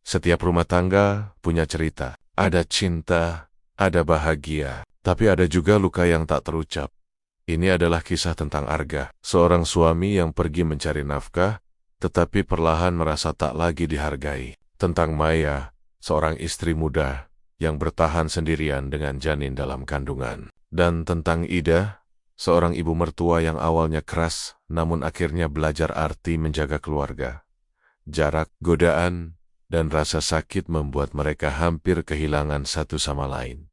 Setiap rumah tangga punya cerita. Ada cinta, ada bahagia, tapi ada juga luka yang tak terucap. Ini adalah kisah tentang Arga, seorang suami yang pergi mencari nafkah, tetapi perlahan merasa tak lagi dihargai. Tentang Maya, seorang istri muda yang bertahan sendirian dengan janin dalam kandungan. Dan tentang Ida, seorang ibu mertua yang awalnya keras, namun akhirnya belajar arti menjaga keluarga. Jarak, godaan, dan rasa sakit membuat mereka hampir kehilangan satu sama lain.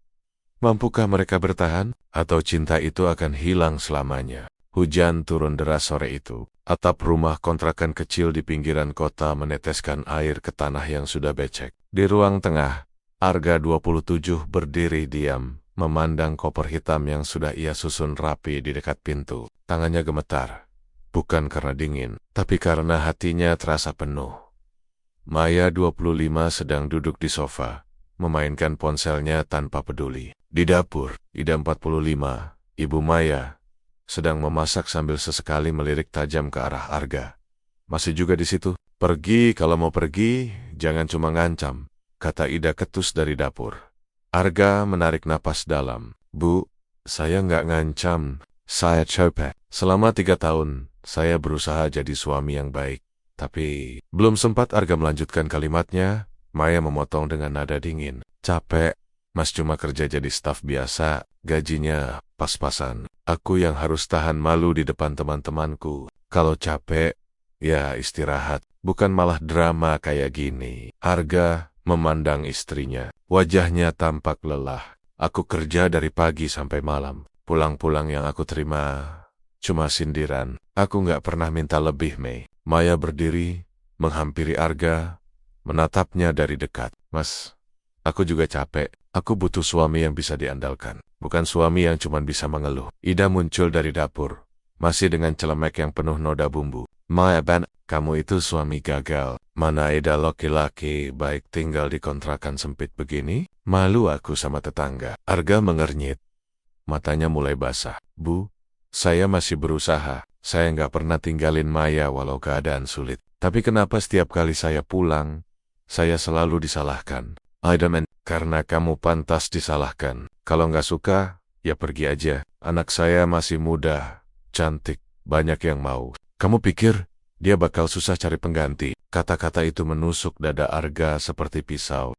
Mampukah mereka bertahan? Atau cinta itu akan hilang selamanya? Hujan turun deras sore itu. Atap rumah kontrakan kecil di pinggiran kota meneteskan air ke tanah yang sudah becek. Di ruang tengah, Arga 27 berdiri diam, memandang koper hitam yang sudah ia susun rapi di dekat pintu. Tangannya gemetar, bukan karena dingin, tapi karena hatinya terasa penuh. Maya 25 sedang duduk di sofa, memainkan ponselnya tanpa peduli. Di dapur, Ida 45, ibu Maya, sedang memasak sambil sesekali melirik tajam ke arah Arga. Masih juga di situ? Pergi kalau mau pergi, jangan cuma ngancam, kata Ida ketus dari dapur. Arga menarik napas dalam. Bu, saya nggak ngancam, saya capek. Selama 3 tahun, saya berusaha jadi suami yang baik. Tapi, belum sempat Arga melanjutkan kalimatnya, Maya memotong dengan nada dingin. Capek, Mas cuma kerja jadi staf biasa, gajinya pas-pasan. Aku yang harus tahan malu di depan teman-temanku. Kalau capek, ya istirahat, bukan malah drama kayak gini. Arga memandang istrinya, wajahnya tampak lelah. Aku kerja dari pagi sampai malam, pulang-pulang yang aku terima cuma sindiran. Aku nggak pernah minta lebih, Mei. Maya berdiri, menghampiri Arga, menatapnya dari dekat. Mas, aku juga capek. Aku butuh suami yang bisa diandalkan, bukan suami yang cuma bisa mengeluh. Ida muncul dari dapur, masih dengan celemek yang penuh noda bumbu. Maya ban, kamu itu suami gagal. Mana ada laki-laki baik tinggal di kontrakan sempit begini? Malu aku sama tetangga. Arga mengernyit. Matanya mulai basah. Bu, saya masih berusaha. Saya nggak pernah tinggalin Maya walau keadaan sulit. Tapi kenapa setiap kali saya pulang, saya selalu disalahkan? Aidaman, karena kamu pantas disalahkan. Kalau nggak suka, ya pergi aja. Anak saya masih muda, cantik, banyak yang mau. Kamu pikir dia bakal susah cari pengganti? Kata-kata itu menusuk dada Arga seperti pisau.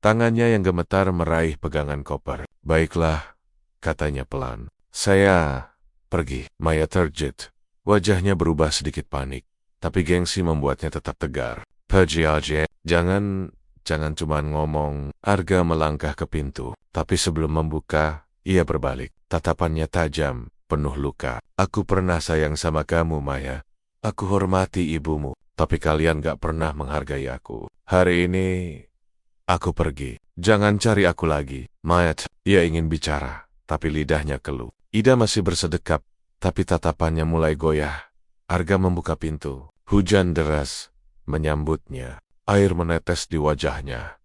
Tangannya yang gemetar meraih pegangan koper. Baiklah, katanya pelan. Saya pergi. Maya terjit. Wajahnya berubah sedikit panik, tapi gengsi membuatnya tetap tegar. Pergi aja. Jangan cuma ngomong. Arga melangkah ke pintu, tapi sebelum membuka, ia berbalik. Tatapannya tajam, penuh luka. Aku pernah sayang sama kamu, Maya. Aku hormati ibumu, tapi kalian gak pernah menghargai aku. Hari ini, aku pergi. Jangan cari aku lagi. Maya, ia ingin bicara, tapi lidahnya keluh. Ida masih bersedekap, tapi tatapannya mulai goyah. Arga membuka pintu. Hujan deras menyambutnya. Air menetes di wajahnya,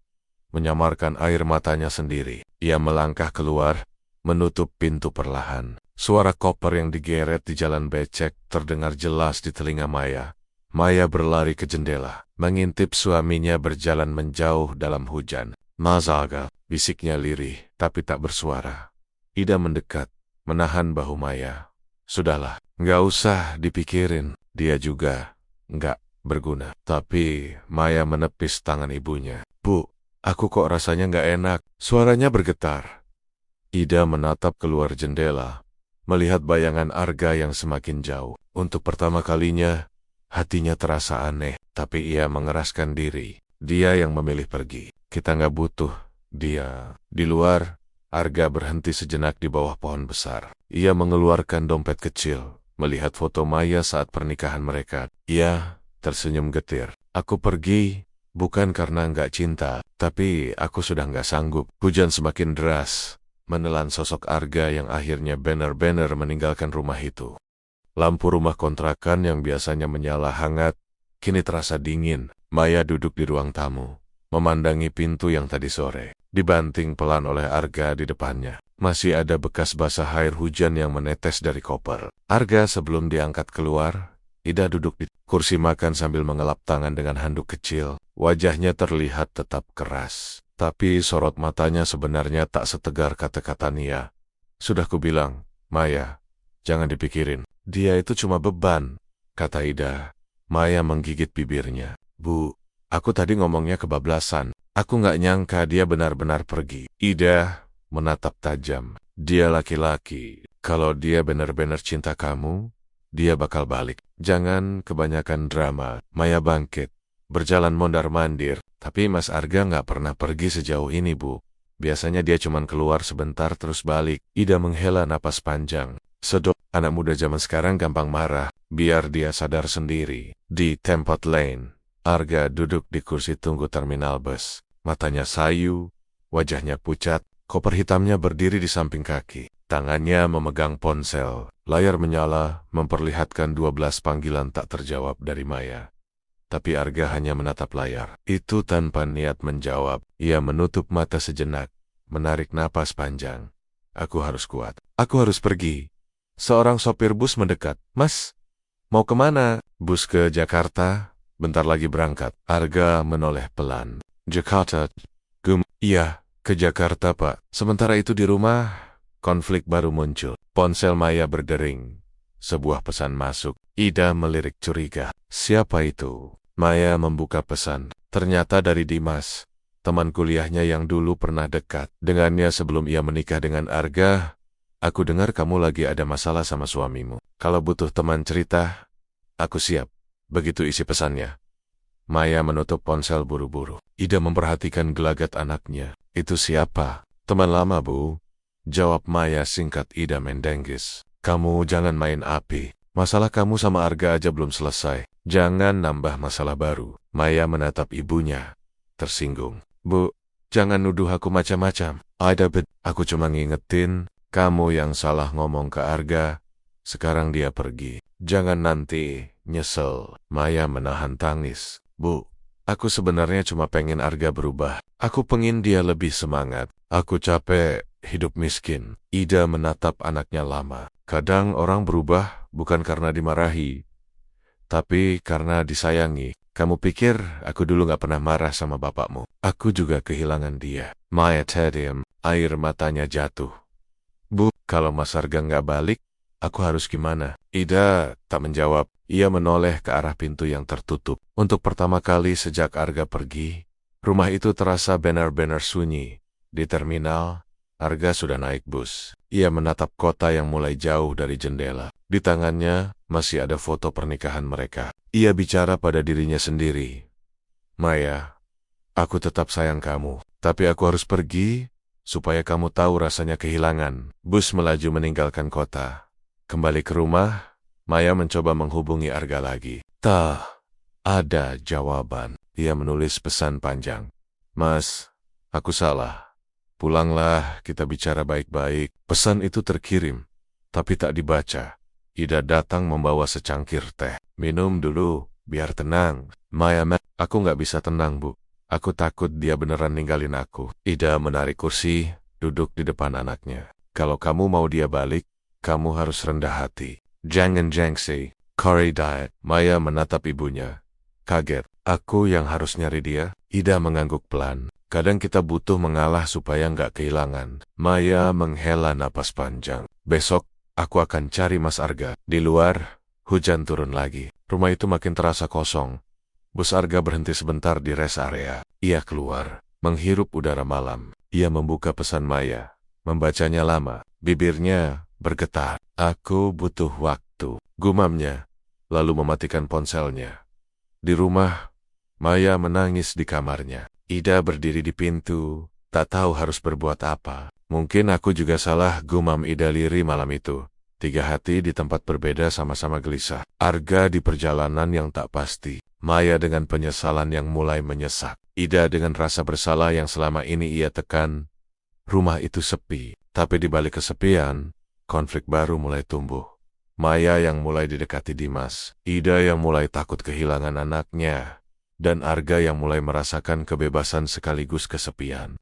menyamarkan air matanya sendiri. Ia melangkah keluar, menutup pintu perlahan. Suara koper yang digeret di jalan becek terdengar jelas di telinga Maya. Maya berlari ke jendela, mengintip suaminya berjalan menjauh dalam hujan. Mazaga, bisiknya lirih, tapi tak bersuara. Ida mendekat, menahan bahu Maya. Sudahlah, nggak usah dipikirin, dia juga nggak berguna. Tapi Maya menepis tangan ibunya. Bu, aku kok rasanya nggak enak. Suaranya bergetar. Ida menatap keluar jendela, melihat bayangan Arga yang semakin jauh. Untuk pertama kalinya, hatinya terasa aneh, tapi ia mengeraskan diri. Dia yang memilih pergi. Kita nggak butuh dia. Di luar, Arga berhenti sejenak di bawah pohon besar. Ia mengeluarkan dompet kecil, melihat foto Maya saat pernikahan mereka. Ia tersenyum getir. Aku pergi, bukan karena nggak cinta, tapi aku sudah nggak sanggup. Hujan semakin deras, menelan sosok Arga yang akhirnya benar-benar meninggalkan rumah itu. Lampu rumah kontrakan yang biasanya menyala hangat, kini terasa dingin. Maya duduk di ruang tamu, memandangi pintu yang tadi sore dibanting pelan oleh Arga di depannya. Masih ada bekas basah air hujan yang menetes dari koper. Arga sebelum diangkat keluar, Ida duduk di kursi makan sambil mengelap tangan dengan handuk kecil. Wajahnya terlihat tetap keras, tapi sorot matanya sebenarnya tak setegar kata-kata Nia. Sudah kubilang, Maya, jangan dipikirin. Dia itu cuma beban, kata Ida. Maya menggigit bibirnya. Bu, aku tadi ngomongnya kebablasan. Aku nggak nyangka dia benar-benar pergi. Ida menatap tajam. Dia laki-laki. Kalau dia benar-benar cinta kamu, dia bakal balik. Jangan kebanyakan drama. Maya bangkit, berjalan mondar-mandir. Tapi Mas Arga nggak pernah pergi sejauh ini, Bu. Biasanya dia cuma keluar sebentar terus balik. Ida menghela napas panjang. Sedok, anak muda zaman sekarang gampang marah. Biar dia sadar sendiri. Di Tempat Lane, Arga duduk di kursi tunggu terminal bus. Matanya sayu, wajahnya pucat, koper hitamnya berdiri di samping kaki. Tangannya memegang ponsel. Layar menyala, memperlihatkan 12 panggilan tak terjawab dari Maya. Tapi Arga hanya menatap layar. Itu tanpa niat menjawab. Ia menutup mata sejenak, menarik napas panjang. Aku harus kuat. Aku harus pergi. Seorang sopir bus mendekat. Mas, mau kemana? Bus ke Jakarta. Bentar lagi berangkat. Arga menoleh pelan. Jakarta. Iya, ke Jakarta, Pak. Sementara itu di rumah, konflik baru muncul. Ponsel Maya berdering. Sebuah pesan masuk. Ida melirik curiga. Siapa itu? Maya membuka pesan. Ternyata dari Dimas, teman kuliahnya yang dulu pernah dekat dengannya sebelum ia menikah dengan Arga. Aku dengar kamu lagi ada masalah sama suamimu. Kalau butuh teman cerita, aku siap. Begitu isi pesannya. Maya menutup ponsel buru-buru. Ida memperhatikan gelagat anaknya. Itu siapa? Teman lama, Bu. Jawab Maya singkat. Ida mendenggis. Kamu jangan main api. Masalah kamu sama Arga aja belum selesai. Jangan nambah masalah baru. Maya menatap ibunya. Tersinggung. Bu, jangan nuduh aku macam-macam. Aku cuma ngingetin, kamu yang salah ngomong ke Arga. Sekarang dia pergi. Jangan nanti nyesel. Maya menahan tangis. Bu, aku sebenarnya cuma pengen Arga berubah. Aku pengen dia lebih semangat. Aku capek hidup miskin. Ida menatap anaknya lama. Kadang orang berubah bukan karena dimarahi, tapi karena disayangi. Kamu pikir aku dulu gak pernah marah sama bapakmu? Aku juga kehilangan dia. Maya terdiam, air matanya jatuh. Bu, kalau Mas Arga gak balik, aku harus gimana? Ida tak menjawab. Ia menoleh ke arah pintu yang tertutup. Untuk pertama kali sejak Arga pergi, rumah itu terasa benar-benar sunyi. Di terminal, Arga sudah naik bus. Ia menatap kota yang mulai jauh dari jendela. Di tangannya masih ada foto pernikahan mereka. Ia bicara pada dirinya sendiri. Maya, aku tetap sayang kamu. Tapi aku harus pergi supaya kamu tahu rasanya kehilangan. Bus melaju meninggalkan kota. Kembali ke rumah, Maya mencoba menghubungi Arga lagi. Tak ada jawaban. Ia menulis pesan panjang. Mas, aku salah. Pulanglah, kita bicara baik-baik. Pesan itu terkirim, tapi tak dibaca. Ida datang membawa secangkir teh. Minum dulu, biar tenang. Maya, aku nggak bisa tenang, Bu. Aku takut dia beneran ninggalin aku. Ida menarik kursi, duduk di depan anaknya. Kalau kamu mau dia balik, kamu harus rendah hati. Jangan jengsi. Curry diet. Maya menatap ibunya. Kaget. Aku yang harus nyari dia? Ida mengangguk pelan. Kadang kita butuh mengalah supaya nggak kehilangan. Maya menghela napas panjang. Besok, aku akan cari Mas Arga. Di luar, hujan turun lagi. Rumah itu makin terasa kosong. Bus Arga berhenti sebentar di rest area. Ia keluar, menghirup udara malam. Ia membuka pesan Maya. Membacanya lama. Bibirnya bergetar. Aku butuh waktu. Gumamnya, lalu mematikan ponselnya. Di rumah, Maya menangis di kamarnya. Ida berdiri di pintu, tak tahu harus berbuat apa. Mungkin aku juga salah, gumam Ida lirih malam itu. 3 hati di tempat berbeda sama-sama gelisah. Arga di perjalanan yang tak pasti. Maya dengan penyesalan yang mulai menyesak. Ida dengan rasa bersalah yang selama ini ia tekan. Rumah itu sepi, tapi di balik kesepian, konflik baru mulai tumbuh. Maya yang mulai didekati Dimas. Ida yang mulai takut kehilangan anaknya. Dan Arga yang mulai merasakan kebebasan sekaligus kesepian.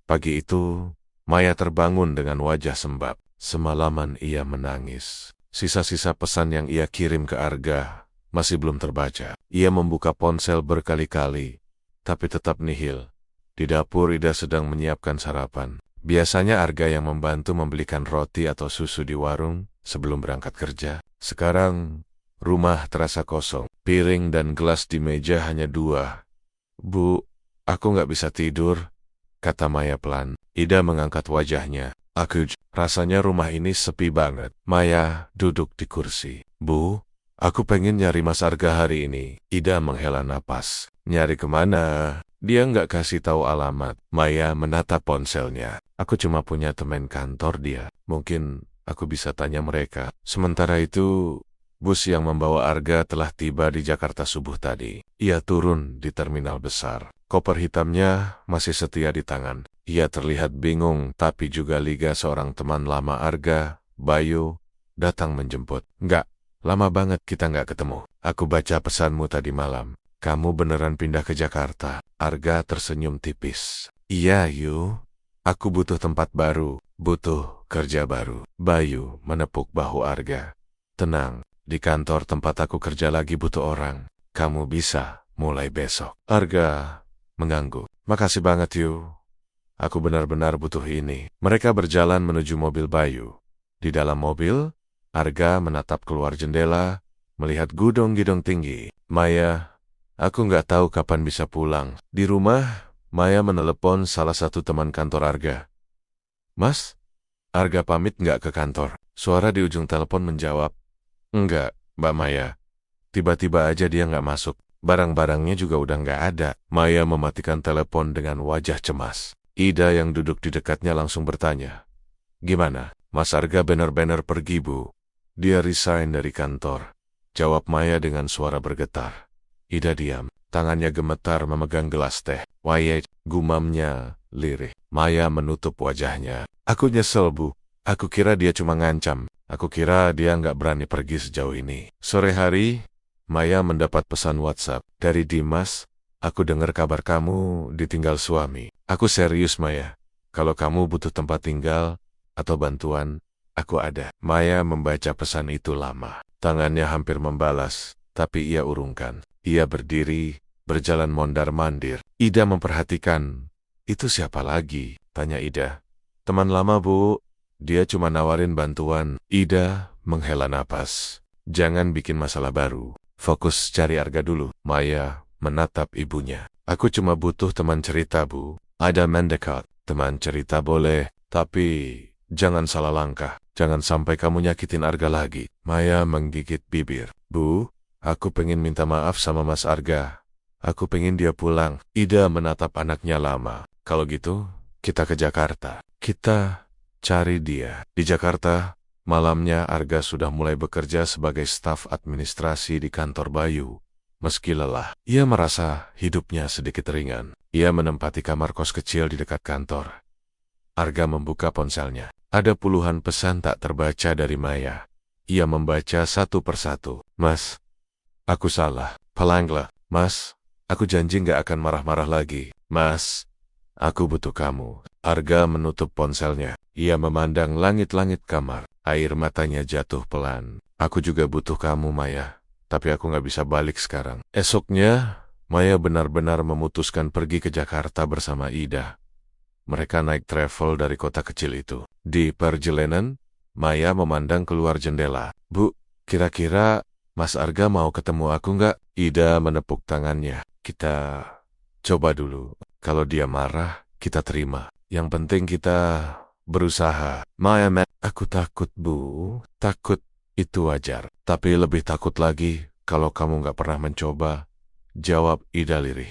Pagi itu, Maya terbangun dengan wajah sembab. Semalaman ia menangis. Sisa-sisa pesan yang ia kirim ke Arga Masih belum terbaca. Ia membuka ponsel berkali-kali, tapi tetap nihil. Di dapur Ida sedang menyiapkan sarapan. Biasanya Arga yang membantu membelikan roti atau susu di warung sebelum berangkat kerja. Sekarang, rumah terasa kosong. Piring dan gelas di meja hanya 2. Bu, aku nggak bisa tidur, kata Maya pelan. Ida mengangkat wajahnya. Rasanya rumah ini sepi banget. Maya duduk di kursi. Bu, aku pengen nyari Mas Arga hari ini. Ida menghela napas. Nyari kemana? Dia nggak kasih tahu alamat. Maya menatap ponselnya. Aku cuma punya teman kantor dia. Mungkin aku bisa tanya mereka. Sementara itu, bus yang membawa Arga telah tiba di Jakarta subuh tadi. Ia turun di terminal besar. Koper hitamnya masih setia di tangan. Ia terlihat bingung, tapi juga liga seorang teman lama Arga, Bayu, datang menjemput. Enggak, lama banget kita nggak ketemu. Aku baca pesanmu tadi malam. Kamu beneran pindah ke Jakarta. Arga tersenyum tipis. Iya, Yu. Aku butuh tempat baru, butuh kerja baru. Bayu menepuk bahu Arga. Tenang, di kantor tempat aku kerja lagi butuh orang. Kamu bisa mulai besok. Arga mengangguk. Makasih banget, Yu. Aku benar-benar butuh ini. Mereka berjalan menuju mobil Bayu. Di dalam mobil, Arga menatap keluar jendela, melihat gudang-gidong tinggi. Maya, aku nggak tahu kapan bisa pulang. Di rumah, Maya menelepon salah satu teman kantor Arga. Mas, Arga pamit nggak ke kantor? Suara di ujung telepon menjawab. Enggak, Mbak Maya. Tiba-tiba aja dia nggak masuk. Barang-barangnya juga udah nggak ada. Maya mematikan telepon dengan wajah cemas. Ida yang duduk di dekatnya langsung bertanya. Gimana? Mas Arga benar-benar pergi, Bu. Dia resign dari kantor. Jawab Maya dengan suara bergetar. Ida diam. Tangannya gemetar memegang gelas teh. Wayet, gumamnya lirih. Maya menutup wajahnya. Aku nyesel, Bu. Aku kira dia cuma ngancam. Aku kira dia nggak berani pergi sejauh ini. Sore hari, Maya mendapat pesan WhatsApp dari Dimas. Aku dengar kabar kamu ditinggal suami. Aku serius, Maya. Kalau kamu butuh tempat tinggal atau bantuan, aku ada. Maya membaca pesan itu lama. Tangannya hampir membalas, tapi ia urungkan. Ia berdiri, berjalan mondar-mandir. Ida memperhatikan. Itu siapa lagi? Tanya Ida. Teman lama, Bu. Dia cuma nawarin bantuan. Ida menghela napas. Jangan bikin masalah baru. Fokus cari Arga dulu. Maya menatap ibunya. Aku cuma butuh teman cerita, Bu. Ada mendekat. Teman cerita boleh, tapi jangan salah langkah. Jangan sampai kamu nyakitin Arga lagi. Maya menggigit bibir. Bu, aku pengen minta maaf sama Mas Arga. Aku pengen dia pulang. Ida menatap anaknya lama. Kalau gitu, kita ke Jakarta. Kita cari dia. Di Jakarta, malamnya Arga sudah mulai bekerja sebagai staf administrasi di kantor Bayu. Meski lelah, ia merasa hidupnya sedikit ringan. Ia menempati kamar kos kecil di dekat kantor. Arga membuka ponselnya. Ada puluhan pesan tak terbaca dari Maya. Ia membaca satu persatu. Mas, aku salah. Pelanglah. Mas, aku janji nggak akan marah-marah lagi. Mas, aku butuh kamu. Arga menutup ponselnya. Ia memandang langit-langit kamar. Air matanya jatuh pelan. Aku juga butuh kamu, Maya. Tapi aku nggak bisa balik sekarang. Esoknya, Maya benar-benar memutuskan pergi ke Jakarta bersama Ida. Mereka naik travel dari kota kecil itu. Di perjalanan, Maya memandang keluar jendela. Bu, kira-kira Mas Arga mau ketemu aku nggak? Ida menepuk tangannya. Kita coba dulu. Kalau dia marah, kita terima. Yang penting kita berusaha. Maya, aku takut, Bu. Takut. Itu wajar. Tapi lebih takut lagi kalau kamu nggak pernah mencoba, jawab Ida lirih.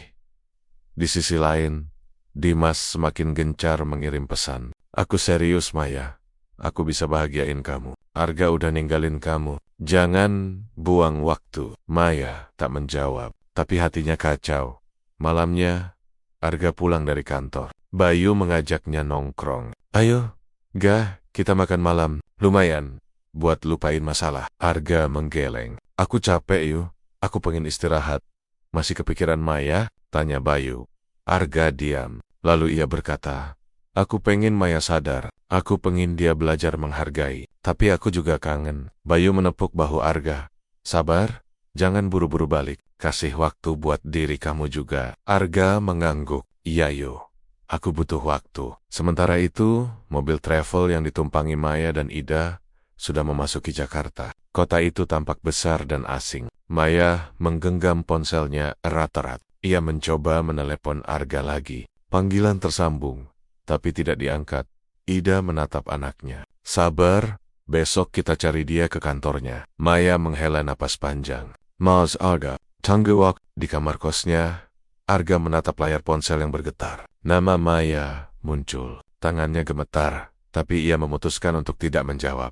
Di sisi lain, Dimas semakin gencar mengirim pesan. Aku serius, Maya. Aku bisa bahagiain kamu. Arga udah ninggalin kamu. Jangan buang waktu. Maya tak menjawab, tapi hatinya kacau. Malamnya, Arga pulang dari kantor. Bayu mengajaknya nongkrong. Ayo, kita makan malam. Lumayan. Buat lupain masalah. Arga menggeleng. Aku capek, Yu. Aku pengen istirahat. Masih kepikiran Maya? Tanya Bayu. Arga diam. Lalu ia berkata, aku pengen Maya sadar. Aku pengen dia belajar menghargai. Tapi aku juga kangen. Bayu menepuk bahu Arga. Sabar. Jangan buru-buru balik. Kasih waktu buat diri kamu juga. Arga mengangguk. Iya yo. Aku butuh waktu. Sementara itu, mobil travel yang ditumpangi Maya dan Ida sudah memasuki Jakarta. Kota itu tampak besar dan asing. Maya menggenggam ponselnya erat-erat. Ia mencoba menelepon Arga lagi. Panggilan tersambung, tapi tidak diangkat. Ida menatap anaknya. Sabar, besok kita cari dia ke kantornya. Maya menghela napas panjang. Mas Arga, tunggu waktu. Di kamar kosnya, Arga menatap layar ponsel yang bergetar. Nama Maya muncul. Tangannya gemetar, tapi ia memutuskan untuk tidak menjawab.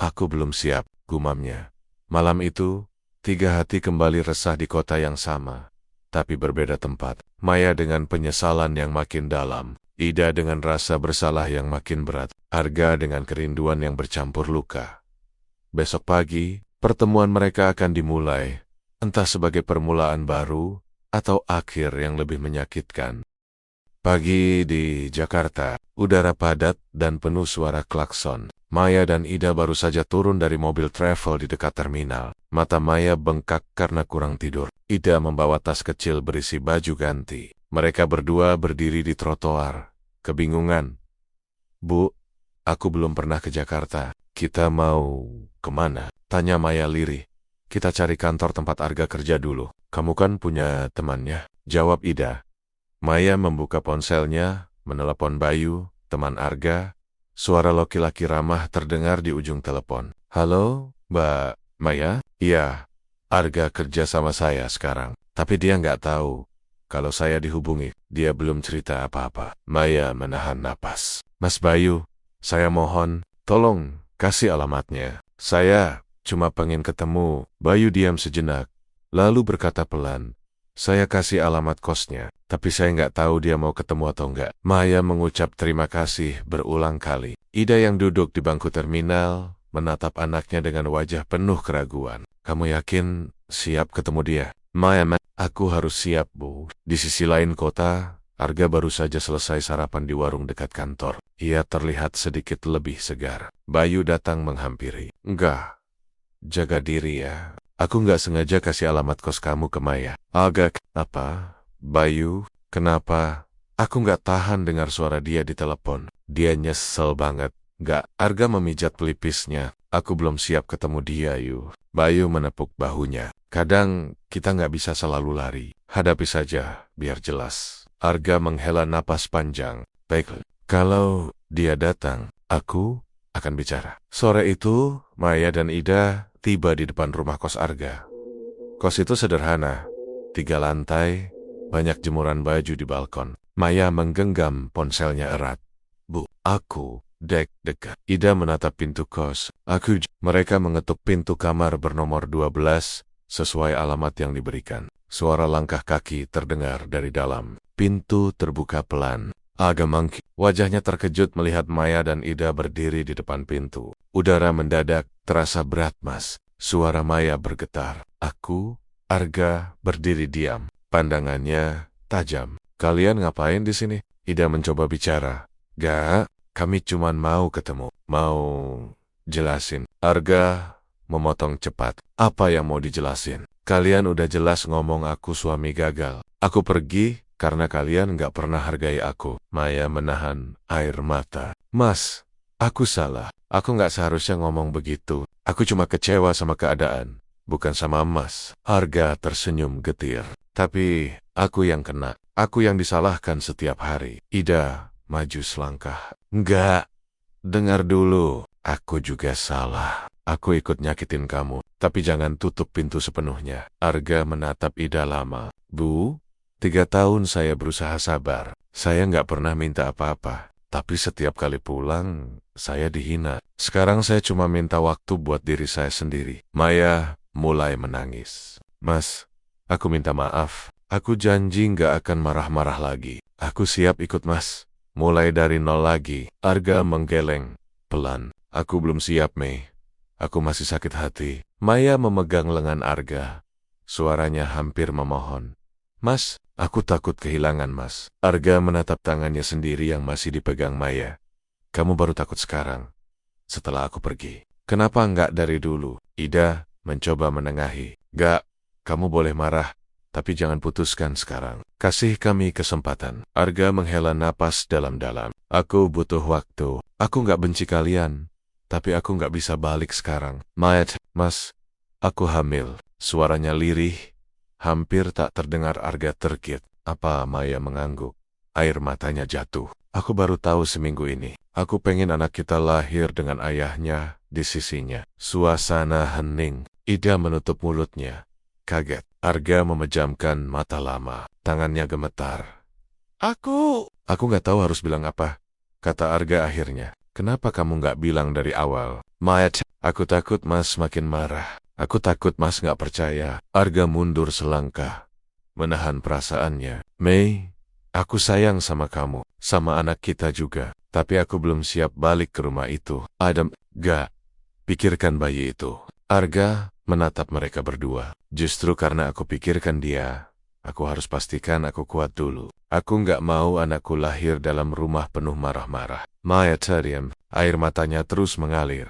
Aku belum siap, gumamnya. Malam itu, 3 hati kembali resah di kota yang sama, tapi berbeda tempat. Maya dengan penyesalan yang makin dalam. Ida dengan rasa bersalah yang makin berat. Arga dengan kerinduan yang bercampur luka. Besok pagi, pertemuan mereka akan dimulai, entah sebagai permulaan baru atau akhir yang lebih menyakitkan. Pagi di Jakarta, udara padat dan penuh suara klakson. Maya dan Ida baru saja turun dari mobil travel di dekat terminal. Mata Maya bengkak karena kurang tidur. Ida membawa tas kecil berisi baju ganti. Mereka berdua berdiri di trotoar, kebingungan. Bu, aku belum pernah ke Jakarta. Kita mau kemana? Tanya Maya lirih. Kita cari kantor tempat Arga kerja dulu. Kamu kan punya temannya? Jawab Ida. Maya membuka ponselnya, menelepon Bayu, teman Arga. Suara laki-laki ramah terdengar di ujung telepon. Halo, Mbak Maya? Iya, Arga kerja sama saya sekarang. Tapi dia nggak tahu kalau saya dihubungi. Dia belum cerita apa-apa. Maya menahan napas. Mas Bayu, saya mohon, tolong kasih alamatnya. Saya cuma pengen ketemu. Bayu diam sejenak, lalu berkata pelan. Saya kasih alamat kosnya, tapi saya nggak tahu dia mau ketemu atau enggak. Maya mengucap terima kasih berulang kali. Ida yang duduk di bangku terminal menatap anaknya dengan wajah penuh keraguan. Kamu yakin siap ketemu dia? Maya, aku harus siap, Bu. Di sisi lain kota, Arga baru saja selesai sarapan di warung dekat kantor. Ia terlihat sedikit lebih segar. Bayu datang menghampiri. Enggak, jaga diri ya. Aku nggak sengaja kasih alamat kos kamu ke Maya. Agak, apa? Bayu, kenapa? Aku nggak tahan dengar suara dia di telepon. Dia nyesel banget. Nggak, Arga memijat pelipisnya. Aku belum siap ketemu dia, Yu. Bayu menepuk bahunya. Kadang kita nggak bisa selalu lari. Hadapi saja, biar jelas. Arga menghela napas panjang. Baiklah, kalau dia datang, aku akan bicara. Sore itu, Maya dan Ida tiba di depan rumah kos Arga. Kos itu sederhana, 3 lantai, banyak jemuran baju di balkon. Maya menggenggam ponselnya erat. Bu, aku deg-degan. Ida menatap pintu kos. Mereka mengetuk pintu kamar bernomor 12, sesuai alamat yang diberikan. Suara langkah kaki terdengar dari dalam. Pintu terbuka pelan. Agak mangki. Wajahnya terkejut melihat Maya dan Ida berdiri di depan pintu. Udara mendadak terasa berat, Mas. Suara Maya bergetar. Aku, Arga, berdiri diam. Pandangannya tajam. Kalian ngapain di sini? Ida mencoba bicara. Gak, kami cuma mau ketemu. Mau jelasin. Arga memotong cepat. Apa yang mau dijelasin? Kalian udah jelas ngomong aku suami gagal. Aku pergi karena kalian gak pernah hargai aku. Maya menahan air mata. Mas, aku salah. Aku gak seharusnya ngomong begitu. Aku cuma kecewa sama keadaan, bukan sama Mas. Arga tersenyum getir. Tapi aku yang kena. Aku yang disalahkan setiap hari. Ida maju selangkah. Enggak. Dengar dulu. Aku juga salah. Aku ikut nyakitin kamu. Tapi jangan tutup pintu sepenuhnya. Arga menatap Ida lama. Bu, 3 tahun saya berusaha sabar. Saya nggak pernah minta apa-apa. Tapi setiap kali pulang, saya dihina. Sekarang saya cuma minta waktu buat diri saya sendiri. Maya mulai menangis. Mas, aku minta maaf. Aku janji nggak akan marah-marah lagi. Aku siap ikut Mas. Mulai dari nol lagi. Arga menggeleng. Pelan. Aku belum siap, Mei. Aku masih sakit hati. Maya memegang lengan Arga. Suaranya hampir memohon. Mas, aku takut kehilangan Mas. Arga menatap tangannya sendiri yang masih dipegang Maya. Kamu baru takut sekarang, setelah aku pergi. Kenapa enggak dari dulu? Ida mencoba menengahi. Gak, kamu boleh marah, tapi jangan putuskan sekarang. Kasih kami kesempatan. Arga menghela napas dalam-dalam. Aku butuh waktu. Aku gak benci kalian, tapi aku gak bisa balik sekarang. Mayat, Mas, aku hamil. Suaranya lirih, hampir tak terdengar. Arga terkit. Apa Maya mengangguk? Air matanya jatuh. Aku baru tahu seminggu ini. Aku pengen anak kita lahir dengan ayahnya di sisinya. Suasana hening. Ida menutup mulutnya. Kaget. Arga memejamkan mata lama. Tangannya gemetar. Aku gak tahu harus bilang apa, kata Arga akhirnya. Kenapa kamu gak bilang dari awal? Mayat, aku takut Mas makin marah. Aku takut Mas gak percaya. Arga mundur selangkah, menahan perasaannya. Mei, aku sayang sama kamu, sama anak kita juga. Tapi aku belum siap balik ke rumah itu. Adam, gak. Pikirkan bayi itu. Arga menatap mereka berdua. Justru karena aku pikirkan dia, aku harus pastikan aku kuat dulu. Aku nggak mau anakku lahir dalam rumah penuh marah-marah. Maya terdiam, air matanya terus mengalir.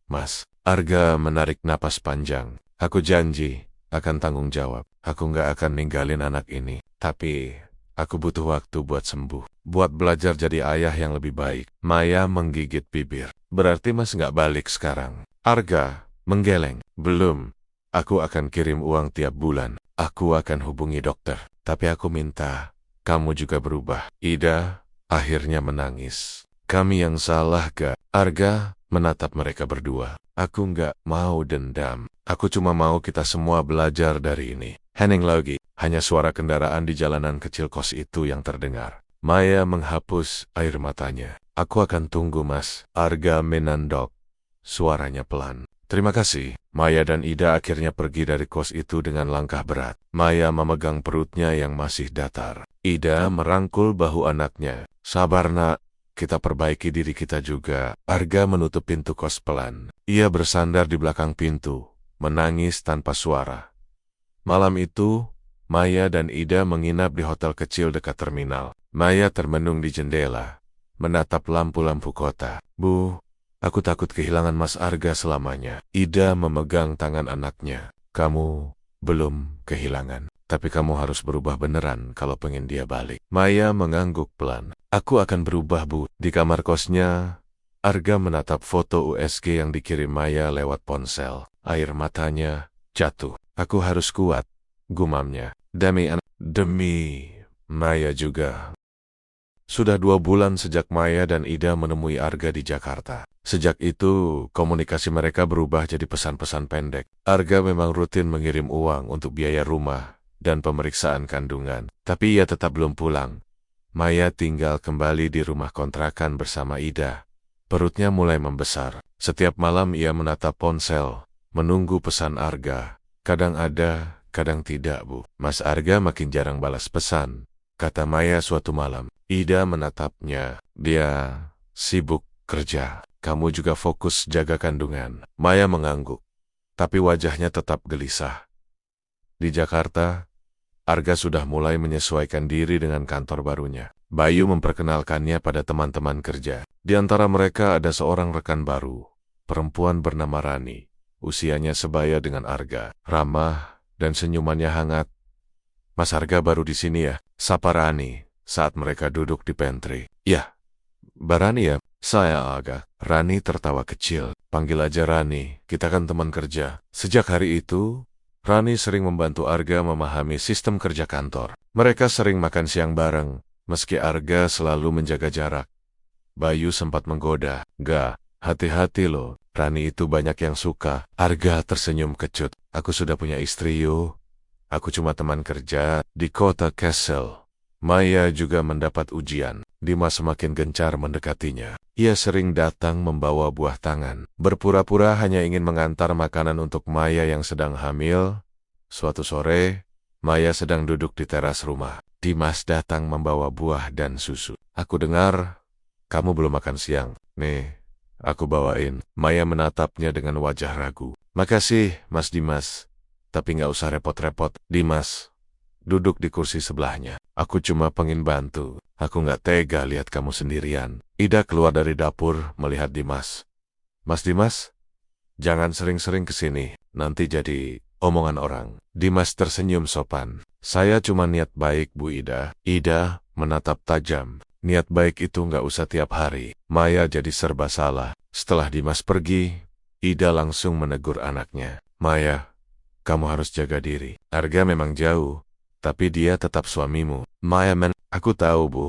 Mas, Arga menarik napas panjang. Aku janji akan tanggung jawab. Aku nggak akan ninggalin anak ini. Tapi aku butuh waktu buat sembuh. Buat belajar jadi ayah yang lebih baik. Maya menggigit bibir. Berarti Mas nggak balik sekarang? Arga menggeleng. Belum. Aku akan kirim uang tiap bulan. Aku akan hubungi dokter. Tapi aku minta kamu juga berubah. Ida akhirnya menangis. Kami yang salah gak? Arga menatap mereka berdua. Aku nggak mau dendam. Aku cuma mau kita semua belajar dari ini. Hening lagi. Hanya suara kendaraan di jalanan kecil kos itu yang terdengar. Maya menghapus air matanya. Aku akan tunggu Mas. Arga menandok. Suaranya pelan. Terima kasih. Maya dan Ida akhirnya pergi dari kos itu dengan langkah berat. Maya memegang perutnya yang masih datar. Ida merangkul bahu anaknya. Sabar nak, kita perbaiki diri kita juga. Arga menutup pintu kos pelan. Ia bersandar di belakang pintu, menangis tanpa suara. Malam itu, Maya dan Ida menginap di hotel kecil dekat terminal. Maya termenung di jendela, menatap lampu-lampu kota. Bu, aku takut kehilangan Mas Arga selamanya. Ida memegang tangan anaknya. Kamu belum kehilangan, tapi kamu harus berubah beneran kalau pengen dia balik. Maya mengangguk pelan. Aku akan berubah, Bu. Di kamar kosnya, Arga menatap foto USG yang dikirim Maya lewat ponsel. Air matanya jatuh. Aku harus kuat, gumamnya. Demi Maya juga. Sudah 2 bulan sejak Maya dan Ida menemui Arga di Jakarta. Sejak itu, komunikasi mereka berubah jadi pesan-pesan pendek. Arga memang rutin mengirim uang untuk biaya rumah dan pemeriksaan kandungan. Tapi ia tetap belum pulang. Maya tinggal kembali di rumah kontrakan bersama Ida. Perutnya mulai membesar. Setiap malam ia menatap ponsel, menunggu pesan Arga. Kadang ada, kadang tidak, Bu. Mas Arga makin jarang balas pesan, kata Maya suatu malam. Ida menatapnya. Dia sibuk kerja. Kamu juga fokus jaga kandungan. Maya mengangguk, tapi wajahnya tetap gelisah. Di Jakarta, Arga sudah mulai menyesuaikan diri dengan kantor barunya. Bayu memperkenalkannya pada teman-teman kerja. Di antara mereka ada seorang rekan baru, perempuan bernama Rani. Usianya sebaya dengan Arga, ramah dan senyumannya hangat. Mas Arga baru di sini ya? Sapa Rani saat mereka duduk di pantry. Ya, Barani ya, saya Aga. Rani tertawa kecil. Panggil aja Rani, kita kan teman kerja. Sejak hari itu, Rani sering membantu Arga memahami sistem kerja kantor. Mereka sering makan siang bareng, meski Arga selalu menjaga jarak. Bayu sempat menggoda. Gak, hati-hati loh, Rani itu banyak yang suka. Arga tersenyum kecut. Aku sudah punya istri yuk. Aku cuma teman kerja di kota Kassel. Maya juga mendapat ujian. Dimas semakin gencar mendekatinya. Ia sering datang membawa buah tangan. Berpura-pura hanya ingin mengantar makanan untuk Maya yang sedang hamil. Suatu sore, Maya sedang duduk di teras rumah. Dimas datang membawa buah dan susu. Aku dengar, kamu belum makan siang. Nih, aku bawain. Maya menatapnya dengan wajah ragu. Makasih, Mas Dimas. Tapi nggak usah repot-repot. Dimas duduk di kursi sebelahnya. Aku cuma pengen bantu. Aku nggak tega lihat kamu sendirian. Ida keluar dari dapur melihat Dimas. Mas Dimas, jangan sering-sering kesini. Nanti jadi omongan orang. Dimas tersenyum sopan. Saya cuma niat baik, Bu Ida. Ida menatap tajam. Niat baik itu nggak usah tiap hari. Maya jadi serba salah. Setelah Dimas pergi, Ida langsung menegur anaknya. Maya, kamu harus jaga diri. Arga memang jauh, tapi dia tetap suamimu. Maya aku tahu, Bu.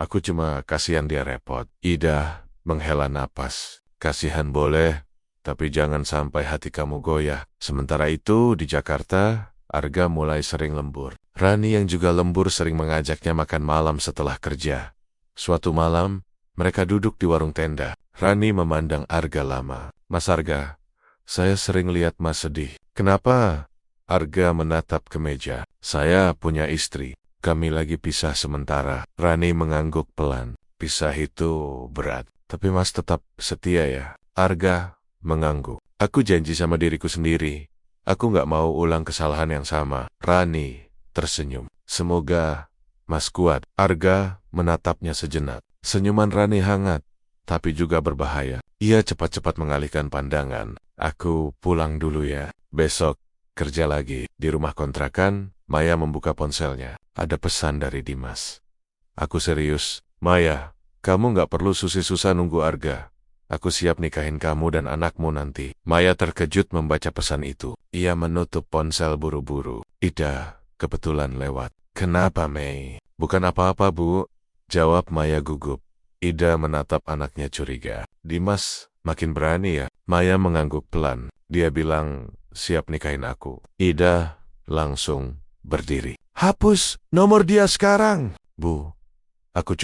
Aku cuma kasihan dia repot. Ida menghela napas. Kasihan boleh, tapi jangan sampai hati kamu goyah. Sementara itu, di Jakarta, Arga mulai sering lembur. Rani yang juga lembur sering mengajaknya makan malam setelah kerja. Suatu malam, mereka duduk di warung tenda. Rani memandang Arga lama. Mas Arga, saya sering lihat Mas sedih. Kenapa? Arga menatap ke meja. Saya punya istri. Kami lagi pisah sementara. Rani mengangguk pelan. Pisah itu berat. Tapi Mas tetap setia ya? Arga mengangguk. Aku janji sama diriku sendiri. Aku nggak mau ulang kesalahan yang sama. Rani tersenyum. Semoga Mas kuat. Arga menatapnya sejenak. Senyuman Rani hangat, tapi juga berbahaya. Ia cepat-cepat mengalihkan pandangan. Aku pulang dulu ya. Besok kerja lagi. Di rumah kontrakan, Maya membuka ponselnya. Ada pesan dari Dimas. Aku serius. Maya, kamu nggak perlu susah-susah nunggu Arga. Aku siap nikahin kamu dan anakmu nanti. Maya terkejut membaca pesan itu. Ia menutup ponsel buru-buru. Ida kebetulan lewat. Kenapa, Mei? Bukan apa-apa, Bu. Jawab Maya gugup. Ida menatap anaknya curiga. Dimas makin berani ya? Maya mengangguk pelan. Dia bilang siap nikahin aku. Ida langsung berdiri. Hapus nomor dia sekarang. Bu, aku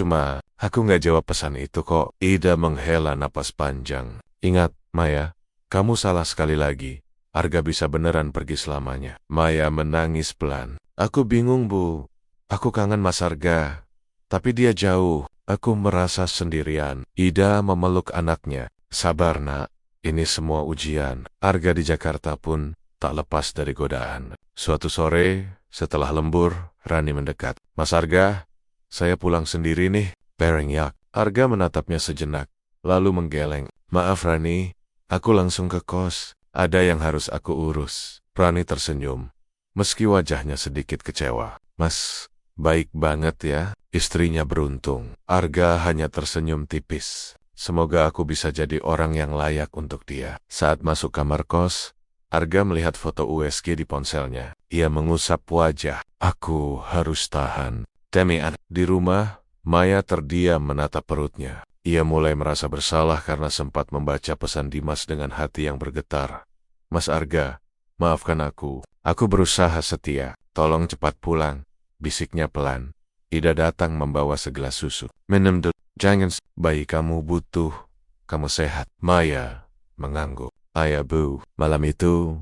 nggak jawab pesan itu kok. Ida menghela napas panjang. Ingat, Maya, kamu salah sekali lagi. Arga bisa beneran pergi selamanya. Maya menangis pelan. Aku bingung, Bu. Aku kangen Mas Arga. Tapi dia jauh. Aku merasa sendirian. Ida memeluk anaknya. Sabar, Nak. Ini semua ujian. Arga di Jakarta pun tak lepas dari godaan. Suatu sore, setelah lembur, Rani mendekat. Mas Arga, saya pulang sendiri nih. Perengyak. Arga menatapnya sejenak, lalu menggeleng. Maaf Rani, aku langsung ke kos. Ada yang harus aku urus. Rani tersenyum, meski wajahnya sedikit kecewa. Mas, baik banget ya. Istrinya beruntung. Arga hanya tersenyum tipis. Semoga aku bisa jadi orang yang layak untuk dia. Saat masuk kamar kos, Arga melihat foto USG di ponselnya. Ia mengusap wajah. Aku harus tahan. Temian. Di rumah, Maya terdiam menatap perutnya. Ia mulai merasa bersalah karena sempat membaca pesan Dimas dengan hati yang bergetar. Mas Arga, maafkan aku. Aku berusaha setia. Tolong cepat pulang. Bisiknya pelan. Ida datang membawa segelas susu. Minum dulu. Jangan, bayi kamu butuh. Kamu sehat. Maya mengangguk. Ayah Bu, malam itu,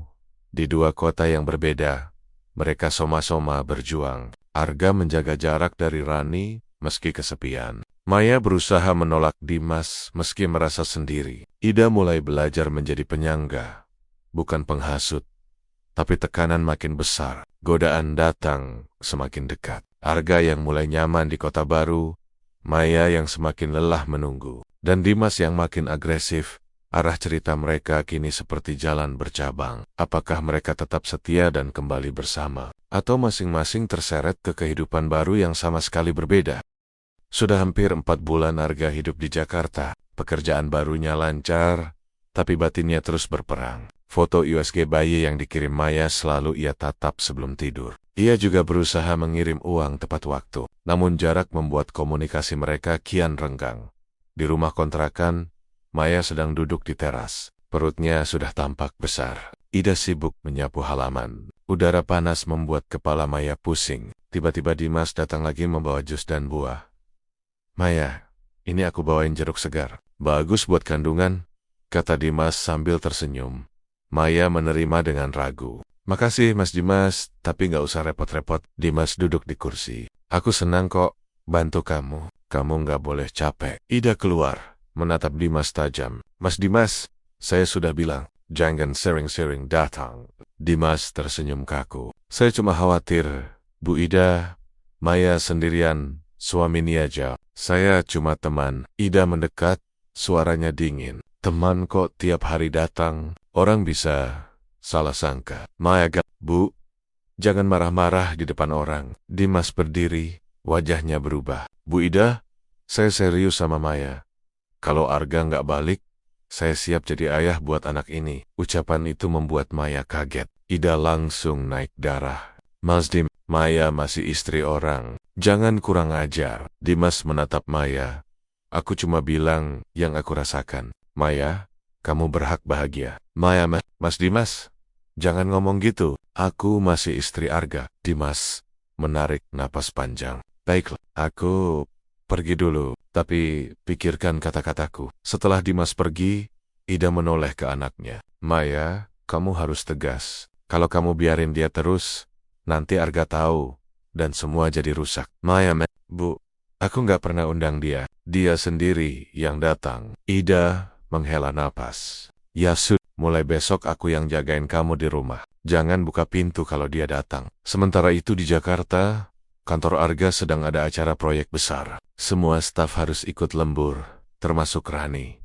di dua kota yang berbeda, mereka soma-soma berjuang. Arga menjaga jarak dari Rani, meski kesepian. Maya berusaha menolak Dimas, meski merasa sendiri. Ida mulai belajar menjadi penyangga, bukan penghasut. Tapi tekanan makin besar. Godaan datang semakin dekat. Arga yang mulai nyaman di kota baru, Maya yang semakin lelah menunggu, dan Dimas yang makin agresif. Arah cerita mereka kini seperti jalan bercabang. Apakah mereka tetap setia dan kembali bersama? Atau masing-masing terseret ke kehidupan baru yang sama sekali berbeda? Sudah hampir 4 bulan Arga hidup di Jakarta. Pekerjaan barunya lancar, tapi batinnya terus berperang. Foto USG bayi yang dikirim Maya selalu ia tatap sebelum tidur. Ia juga berusaha mengirim uang tepat waktu. Namun jarak membuat komunikasi mereka kian renggang. Di rumah kontrakan, Maya sedang duduk di teras. Perutnya sudah tampak besar. Ida sibuk menyapu halaman. Udara panas membuat kepala Maya pusing. Tiba-tiba Dimas datang lagi membawa jus dan buah. Maya, ini aku bawain jeruk segar. Bagus buat kandungan, kata Dimas sambil tersenyum. Maya menerima dengan ragu. Makasih Mas Dimas, tapi nggak usah repot-repot. Dimas duduk di kursi. Aku senang kok bantu kamu. Kamu nggak boleh capek. Ida keluar, menatap Dimas tajam. Mas Dimas, saya sudah bilang, jangan sering-sering datang. Dimas tersenyum kaku. Saya cuma khawatir, Bu Ida, Maya sendirian, suami aja. Saya cuma teman. Ida mendekat, suaranya dingin. Teman kok tiap hari datang, orang bisa salah sangka. Maya Bu, jangan marah-marah di depan orang. Dimas berdiri, wajahnya berubah. Bu Ida, saya serius sama Maya. Kalau Arga nggak balik, saya siap jadi ayah buat anak ini. Ucapan itu membuat Maya kaget. Ida langsung naik darah. Mas Maya masih istri orang. Jangan kurang ajar. Dimas menatap Maya. Aku cuma bilang yang aku rasakan. Maya, kamu berhak bahagia. Maya, Mas Dimas, jangan ngomong gitu. Aku masih istri Arga. Dimas menarik napas panjang. Baiklah, aku pergi dulu. Tapi pikirkan kata-kataku. Setelah Dimas pergi, Ida menoleh ke anaknya. Maya, kamu harus tegas. Kalau kamu biarin dia terus, nanti Arga tahu, dan semua jadi rusak. Maya, Bu, aku nggak pernah undang dia. Dia sendiri yang datang. Ida menghela napas. Ya sudah, mulai besok aku yang jagain kamu di rumah. Jangan buka pintu kalau dia datang. Sementara itu di Jakarta, kantor Arga sedang ada acara proyek besar. Semua staf harus ikut lembur, termasuk Rani.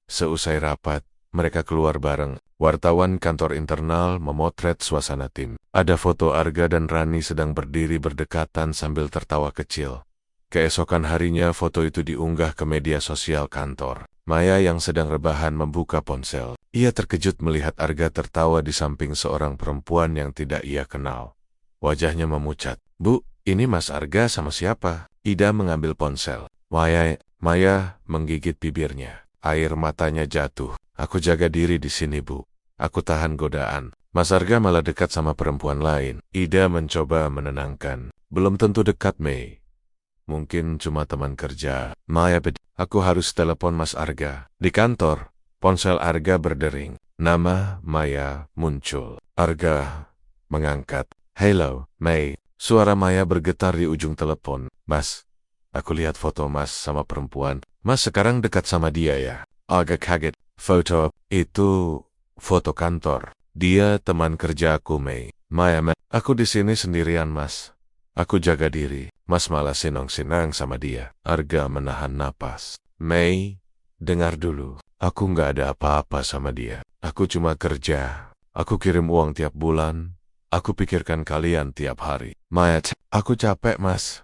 Seusai rapat, mereka keluar bareng. Wartawan kantor internal memotret suasana tim. Ada foto Arga dan Rani sedang berdiri berdekatan sambil tertawa kecil. Keesokan harinya foto itu diunggah ke media sosial kantor. Maya yang sedang rebahan membuka ponsel. Ia terkejut melihat Arga tertawa di samping seorang perempuan yang tidak ia kenal. Wajahnya memucat. Bu, ini Mas Arga sama siapa? Ida mengambil ponsel. Maya menggigit bibirnya. Air matanya jatuh. Aku jaga diri di sini, Bu. Aku tahan godaan. Mas Arga malah dekat sama perempuan lain. Ida mencoba menenangkan. Belum tentu dekat, Mei. Mungkin cuma teman kerja. Maya, aku harus telepon Mas Arga. Di kantor, ponsel Arga berdering. Nama Maya muncul. Arga mengangkat. Hello, Mei. Suara Maya bergetar di ujung telepon. Mas, aku lihat foto Mas sama perempuan. Mas sekarang dekat sama dia ya? Arga kaget. Foto itu foto kantor. Dia teman kerja aku, Mei. Maya, aku di sini sendirian, Mas. Aku jaga diri. Mas malah senang-senang sama dia. Arga menahan napas. Mei, dengar dulu. Aku nggak ada apa-apa sama dia. Aku cuma kerja. Aku kirim uang tiap bulan. Aku pikirkan kalian tiap hari. Maya, aku capek, Mas.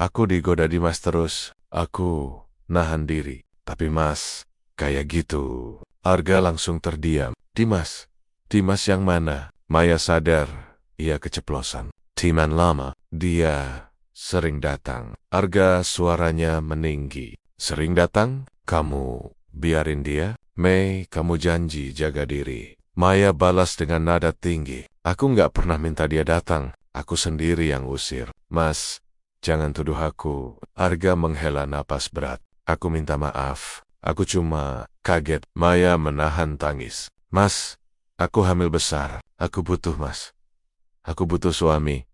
Aku digoda Dimas terus. Aku nahan diri. Tapi Mas, kayak gitu. Arga langsung terdiam. Dimas yang mana? Maya sadar. Ia keceplosan. Teman lama. Dia sering datang. Arga suaranya meninggi. Sering datang? Kamu biarin dia? Mei, kamu janji jaga diri. Maya balas dengan nada tinggi. Aku nggak pernah minta dia datang. Aku sendiri yang usir. Mas, jangan tuduh aku. Arga menghela napas berat. Aku minta maaf. Aku cuma kaget. Maya menahan tangis. Mas, aku hamil besar. Aku butuh, Mas. Aku butuh suami.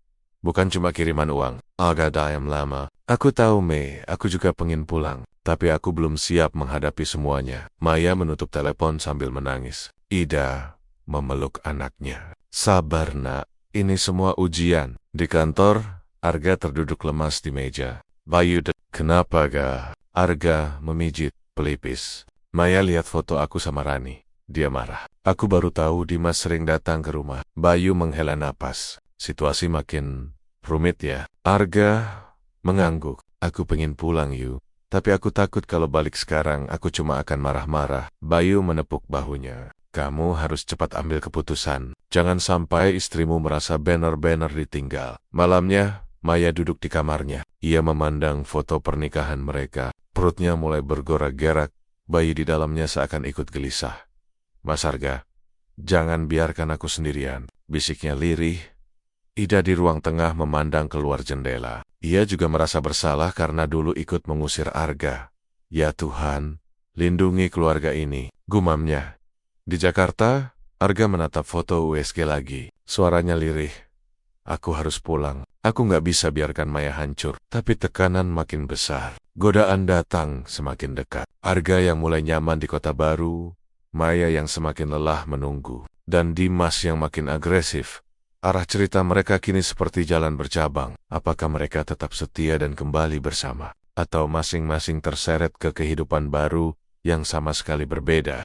Bukan cuma kiriman uang. Agak diam lama. Aku tahu, Mei, aku juga pengen pulang. Tapi aku belum siap menghadapi semuanya. Maya menutup telepon sambil menangis. Ida memeluk anaknya. Sabar, Nak. Ini semua ujian. Di kantor, Arga terduduk lemas di meja. Bayu, kenapa ga? Arga memijit pelipis. Maya lihat foto aku sama Rani. Dia marah. Aku baru tahu Dimas sering datang ke rumah. Bayu menghela napas. Situasi makin rumit ya. Arga mengangguk. Aku pengen pulang, Yu. Tapi aku takut kalau balik sekarang aku cuma akan marah-marah. Bayu menepuk bahunya. Kamu harus cepat ambil keputusan. Jangan sampai istrimu merasa benar-benar ditinggal. Malamnya, Maya duduk di kamarnya. Ia memandang foto pernikahan mereka. Perutnya mulai bergorak-gerak. Bayi di dalamnya seakan ikut gelisah. Mas Arga, jangan biarkan aku sendirian. Bisiknya lirih. Ida di ruang tengah memandang keluar jendela. Ia juga merasa bersalah karena dulu ikut mengusir Arga. Ya Tuhan, lindungi keluarga ini, gumamnya. Di Jakarta, Arga menatap foto USG lagi. Suaranya lirih. Aku harus pulang. Aku nggak bisa biarkan Maya hancur. Tapi tekanan makin besar. Godaan datang semakin dekat. Arga yang mulai nyaman di kota baru. Maya yang semakin lelah menunggu. Dan Dimas yang makin agresif. Arah cerita mereka kini seperti jalan bercabang. Apakah mereka tetap setia dan kembali bersama? Atau masing-masing terseret ke kehidupan baru yang sama sekali berbeda?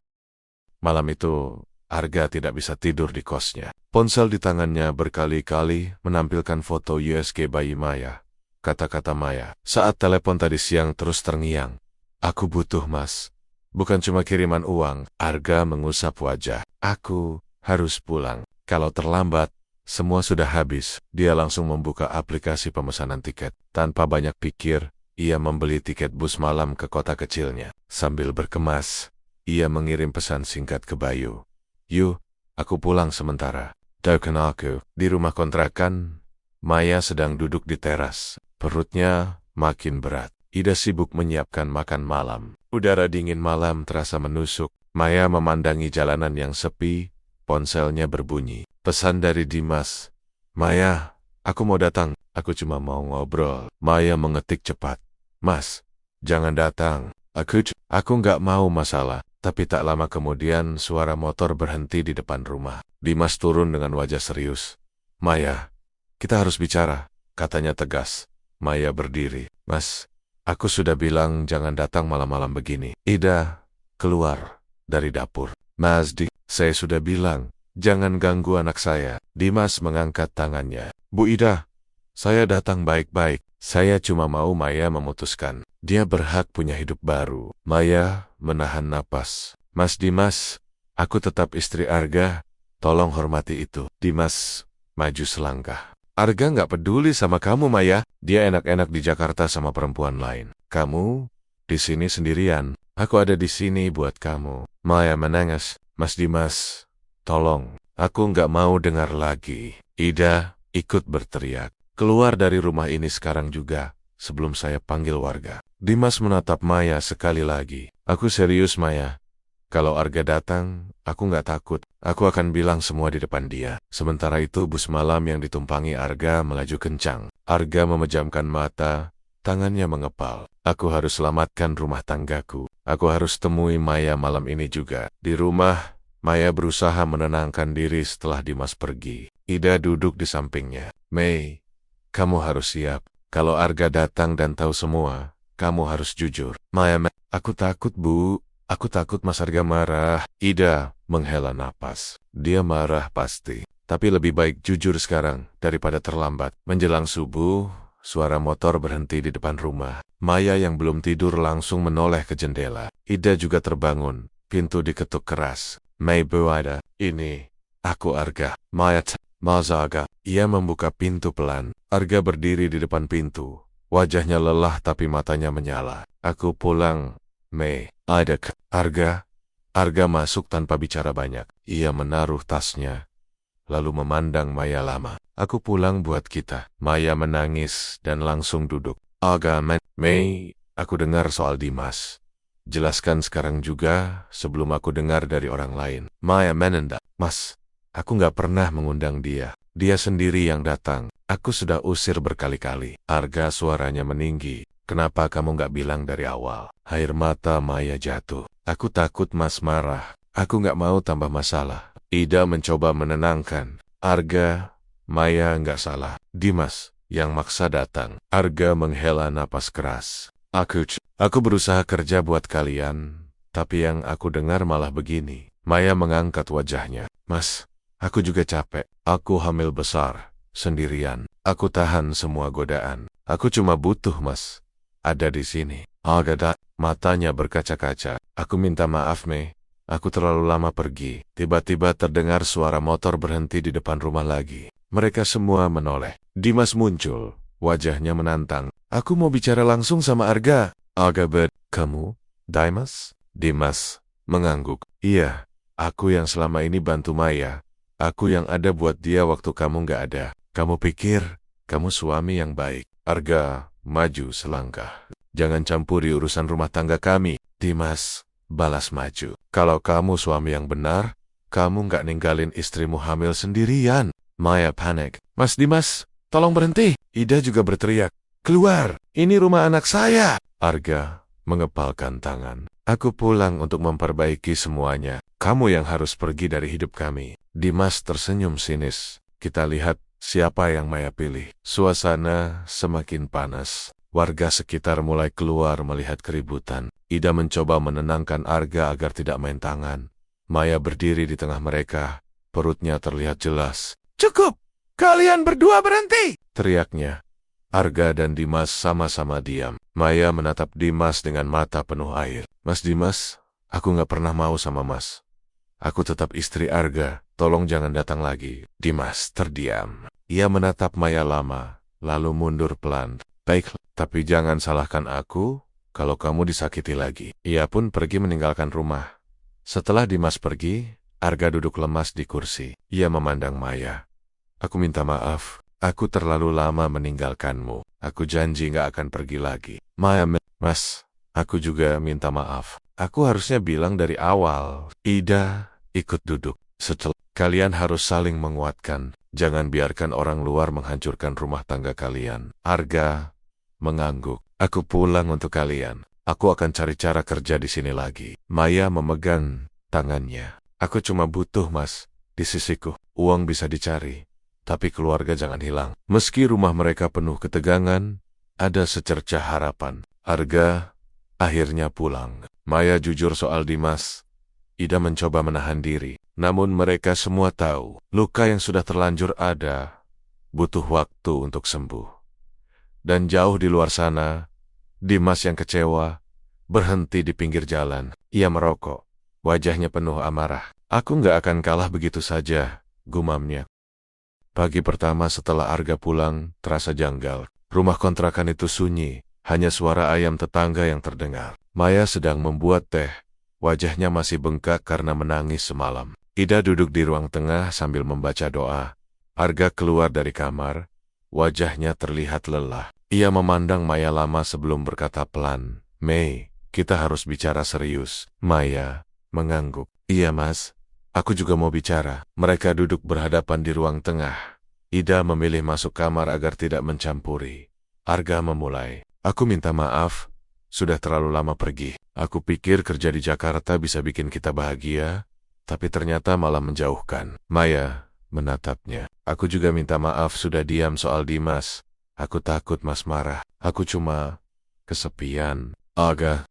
Malam itu, Arga tidak bisa tidur di kosnya. Ponsel di tangannya berkali-kali menampilkan foto USG bayi Maya. Kata-kata Maya saat telepon tadi siang terus terngiang. Aku butuh Mas. Bukan cuma kiriman uang. Arga mengusap wajah. Aku harus pulang. Kalau terlambat, semua sudah habis. Dia langsung membuka aplikasi pemesanan tiket. Tanpa banyak pikir, ia membeli tiket bus malam ke kota kecilnya. Sambil berkemas, ia mengirim pesan singkat ke Bayu. Yu, aku pulang sementara. Daukan aku. Di rumah kontrakan, Maya sedang duduk di teras. Perutnya makin berat. Ida sibuk menyiapkan makan malam. Udara dingin malam terasa menusuk. Maya memandangi jalanan yang sepi. Ponselnya berbunyi. Pesan dari Dimas. Maya, aku mau datang. Aku cuma mau ngobrol. Maya mengetik cepat. Mas, jangan datang. Aku nggak mau masalah. Tapi tak lama kemudian suara motor berhenti di depan rumah. Dimas turun dengan wajah serius. Maya, kita harus bicara, katanya tegas. Maya berdiri. Mas, aku sudah bilang jangan datang malam-malam begini. Ida keluar dari dapur. Mas, saya sudah bilang, jangan ganggu anak saya. Dimas mengangkat tangannya. Bu Ida, saya datang baik-baik. Saya cuma mau Maya memutuskan. Dia berhak punya hidup baru. Maya menahan napas. Mas Dimas, aku tetap istri Arga. Tolong hormati itu. Dimas maju selangkah. Arga nggak peduli sama kamu, Maya. Dia enak-enak di Jakarta sama perempuan lain. Kamu di sini sendirian. Aku ada di sini buat kamu. Maya menangis. Mas Dimas, tolong. Aku nggak mau dengar lagi. Ida ikut berteriak. Keluar dari rumah ini sekarang juga, sebelum saya panggil warga. Dimas menatap Maya sekali lagi. Aku serius, Maya. Kalau Arga datang, aku nggak takut. Aku akan bilang semua di depan dia. Sementara itu bus malam yang ditumpangi Arga melaju kencang. Arga memejamkan mata, tangannya mengepal. Aku harus selamatkan rumah tanggaku. Aku harus temui Maya malam ini juga. Di rumah, Maya berusaha menenangkan diri setelah Dimas pergi. Ida duduk di sampingnya. Mei, kamu harus siap. Kalau Arga datang dan tahu semua, kamu harus jujur. Maya, aku takut, Bu. Aku takut Mas Arga marah. Ida menghela napas. Dia marah pasti. Tapi lebih baik jujur sekarang daripada terlambat. Menjelang subuh, suara motor berhenti di depan rumah. Maya yang belum tidur langsung menoleh ke jendela. Ida juga terbangun. Pintu diketuk keras. Mei, Bu Ida. Ini, aku Arga. Maya, Mas Arga. Ia membuka pintu pelan. Arga berdiri di depan pintu. Wajahnya lelah tapi matanya menyala. Aku pulang, Mei. Ada Arga. Arga masuk tanpa bicara banyak. Ia menaruh tasnya, lalu memandang Maya lama. Aku pulang buat kita. Maya menangis dan langsung duduk. Arga, Mei, aku dengar soal Dimas. Jelaskan sekarang juga sebelum aku dengar dari orang lain. Maya menendak. Mas, aku nggak pernah mengundang dia. Dia sendiri yang datang. Aku sudah usir berkali-kali. Arga suaranya meninggi. Kenapa kamu nggak bilang dari awal? Air mata Maya jatuh. Aku takut Mas marah. Aku nggak mau tambah masalah. Ida mencoba menenangkan. Arga, Maya nggak salah. Dimas yang maksa datang. Arga menghela napas keras. Aku berusaha kerja buat kalian, tapi yang aku dengar malah begini. Maya mengangkat wajahnya. Mas, aku juga capek. Aku hamil besar, sendirian. Aku tahan semua godaan. Aku cuma butuh Mas ada di sini. Agak matanya berkaca-kaca. Aku minta maaf, Mei. Aku terlalu lama pergi. Tiba-tiba terdengar suara motor berhenti di depan rumah lagi. Mereka semua menoleh. Dimas muncul. Wajahnya menantang. Aku mau bicara langsung sama Arga. Arga kamu? Dimas? Dimas mengangguk. Iya, aku yang selama ini bantu Maya. Aku yang ada buat dia waktu kamu nggak ada. Kamu pikir kamu suami yang baik. Arga maju selangkah. Jangan campuri urusan rumah tangga kami. Dimas balas maju. Kalau kamu suami yang benar, kamu nggak ninggalin istrimu hamil sendirian. Maya panik. Mas Dimas, tolong berhenti. Ida juga berteriak. Keluar, ini rumah anak saya. Arga mengepalkan tangan. Aku pulang untuk memperbaiki semuanya. Kamu yang harus pergi dari hidup kami. Dimas tersenyum sinis. Kita lihat siapa yang Maya pilih. Suasana semakin panas. Warga sekitar mulai keluar melihat keributan. Ida mencoba menenangkan Arga agar tidak main tangan. Maya berdiri di tengah mereka, perutnya terlihat jelas. "Cukup! Kalian berdua berhenti!" teriaknya. Arga dan Dimas sama-sama diam. Maya menatap Dimas dengan mata penuh air. "Mas Dimas, aku nggak pernah mau sama Mas. Aku tetap istri Arga, tolong jangan datang lagi." Dimas terdiam. Ia menatap Maya lama, lalu mundur pelan. "Baik, tapi jangan salahkan aku kalau kamu disakiti lagi." Ia pun pergi meninggalkan rumah. Setelah Dimas pergi, Arga duduk lemas di kursi. Ia memandang Maya. "Aku minta maaf, aku terlalu lama meninggalkanmu. Aku janji gak akan pergi lagi." Maya, "Mas, aku juga minta maaf. Aku harusnya bilang dari awal." Ida ikut duduk. "Setelah kalian harus saling menguatkan. Jangan biarkan orang luar menghancurkan rumah tangga kalian." Arga mengangguk. "Aku pulang untuk kalian. Aku akan cari cara kerja di sini lagi." Maya memegang tangannya. "Aku cuma butuh Mas. Di sisiku, uang bisa dicari. Tapi keluarga jangan hilang." Meski rumah mereka penuh ketegangan, ada secercah harapan. Arga akhirnya pulang. Maya jujur soal Dimas. Ida mencoba menahan diri. Namun mereka semua tahu, luka yang sudah terlanjur ada, butuh waktu untuk sembuh. Dan jauh di luar sana, Dimas yang kecewa, berhenti di pinggir jalan. Ia merokok. Wajahnya penuh amarah. "Aku nggak akan kalah begitu saja," gumamnya. Pagi pertama setelah Arga pulang, terasa janggal. Rumah kontrakan itu sunyi, hanya suara ayam tetangga yang terdengar. Maya sedang membuat teh. Wajahnya masih bengkak karena menangis semalam. Ida duduk di ruang tengah sambil membaca doa. Arga keluar dari kamar. Wajahnya terlihat lelah. Ia memandang Maya lama sebelum berkata pelan, "Mei, kita harus bicara serius." Maya mengangguk. "Iya Mas, aku juga mau bicara." Mereka duduk berhadapan di ruang tengah. Ida memilih masuk kamar agar tidak mencampuri. Arga memulai. "Aku minta maaf, sudah terlalu lama pergi. Aku pikir kerja di Jakarta bisa bikin kita bahagia, tapi ternyata malah menjauhkan." Maya menatapnya. "Aku juga minta maaf sudah diam soal Dimas. Aku takut Mas marah. Aku cuma kesepian." "Arga,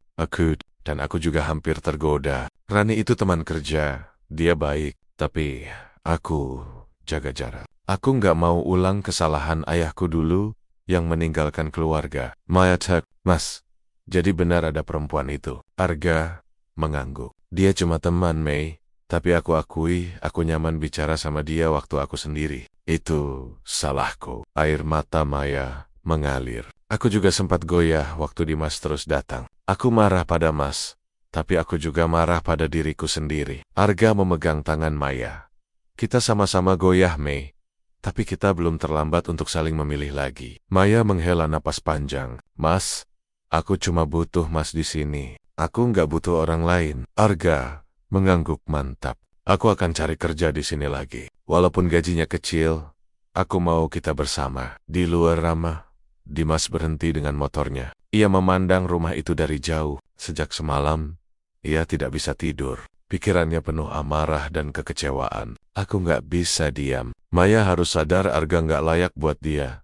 dan aku juga hampir tergoda. Rani itu teman kerja. Dia baik, tapi aku jaga jarak. Aku nggak mau ulang kesalahan ayahku dulu yang meninggalkan keluarga." Maya cek, "Mas, jadi benar ada perempuan itu?" Arga mengangguk. "Dia cuma teman, Mei. Tapi aku akui, aku nyaman bicara sama dia waktu aku sendiri. Itu salahku." Air mata Maya mengalir. "Aku juga sempat goyah waktu Dimas terus datang. Aku marah pada Mas, tapi aku juga marah pada diriku sendiri." Arga memegang tangan Maya. "Kita sama-sama goyah, Mei. Tapi kita belum terlambat untuk saling memilih lagi." Maya menghela napas panjang. "Mas, aku cuma butuh Mas di sini. Aku nggak butuh orang lain." Arga mengangguk mantap. "Aku akan cari kerja di sini lagi. Walaupun gajinya kecil, aku mau kita bersama." Di luar rumah, Dimas berhenti dengan motornya. Ia memandang rumah itu dari jauh. Sejak semalam, ia tidak bisa tidur. Pikirannya penuh amarah dan kekecewaan. "Aku nggak bisa diam. Maya harus sadar Arga nggak layak buat dia,"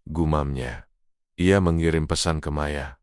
gumamnya. Ia mengirim pesan ke Maya.